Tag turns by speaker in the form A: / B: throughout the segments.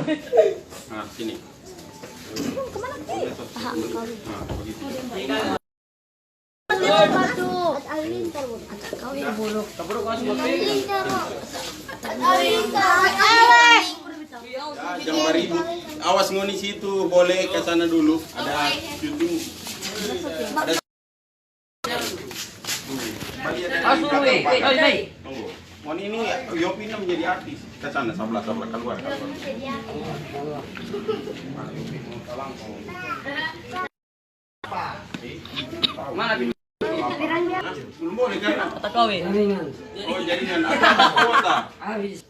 A: Nah, sini.
B: Kemana sih?
A: Nah, begitu.
B: Kau yang buruk.
A: Ya, jam beribut. Awas ngoni situ, boleh ke sana dulu. Ada syuting. Ada. Tunggu. Ngoni ini Yopina menjadi artis. Ke sana sebelah keluar. Mana belum boleh kan?
C: Kata kawin.
A: Oh, jaringan ada kuota.
C: Habis.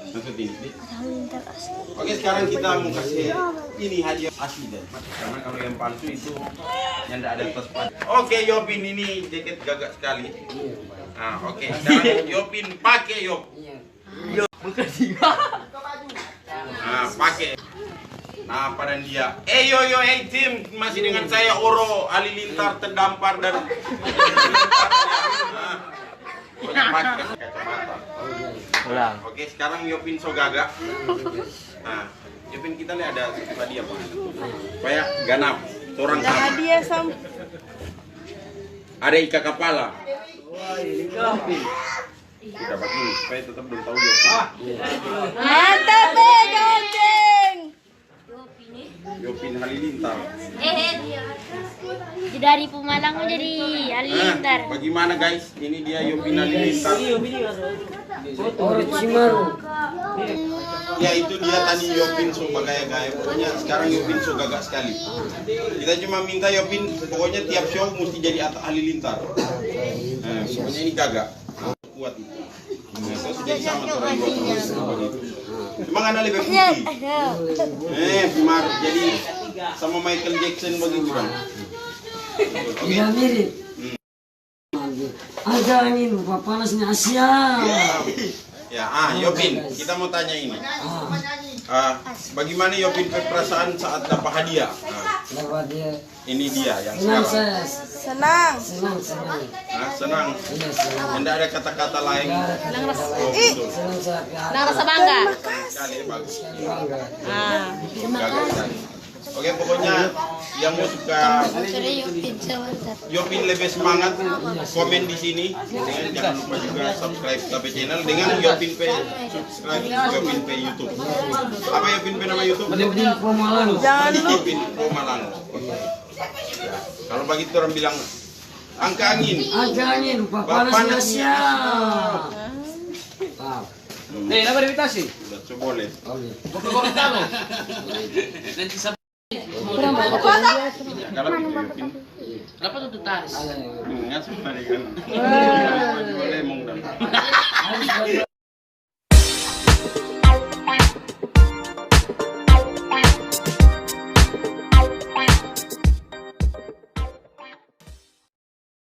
A: Maksud ini. Oke, sekarang kita mau kasih ini hadiah asli deh. Karena kalau yang palsu itu yang tidak ada pas-pas. Oke, Yopin ini jaket gagak sekali. Nah, oke. Sekarang Yopin pakai Yop. Nah, pakai. Nah, pada dia. Yo, tim masih dengan saya Oro Halilintar terdampar dan pakai kacamata.
C: Ulang.
A: Oke, sekarang Yopin Sogaga. Nah, Yopin kita lihat ada hadiah apa? Supaya ganap. Orang sama.
B: Hadiah sam.
A: Ada ikat kepala.
C: Wah, ini kopi.
A: Dapat ini supaya tetap belum tahu Yopin.
B: Mantap Jonceng.
A: Yopin Halilintar.
B: Dari Pemalang jadi Halilintar.
A: Nah, bagaimana guys? Ini dia Yopin Halilintar. Ya itu dia tadi Yopin so gaya-gaya. Pokoknya sekarang Yopin so gagak sekali. Kita cuma minta Yopin pokoknya tiap show mesti jadi Halilintar. Nah, pokoknya ini gagak. Kuat itu. Nah, saya sudah sama orang begitu. Cuma kan lebih putih. Bimar jadi sama Michael Jackson begitu kan.
C: Tidak mirip. Ada angin, panasnya Asia.
A: Ya, Yopin, kita mau tanya ini. Bagaimana Yopin perasaan saat dapat hadiah?
C: Dapat dia.
A: Ini dia yang
C: Senang
A: sekarang.
C: saya. Senang.
A: Senang.
C: Iya, senang.
A: Tidak ada kata-kata lain. Oh, betul.
C: Senang saya.
B: Rasa bangga.
A: Sekali bagus.
C: Bangga.
A: Gagal sekali. Oke, pokoknya yang mau suka Yopin lebih semangat, komen di sini. Dan jangan lupa juga subscribe KP channel dengan Yopin P, subscribe Yopin P YouTube. Apa Yopin P nama YouTube?
C: Yopin Pomalang.
A: Yopin Pomalang. Kalau begitu orang bilang angka angin.
C: Angka angin, panasnya Asia.
D: Nih, apa invitasi?
A: Sudah, so boleh.
D: Pokok-pokok tahu. Nanti sampai.
A: Kalau Yopin,
D: Kenapa tuh taris?
A: nggak sempat kan? Boleh mong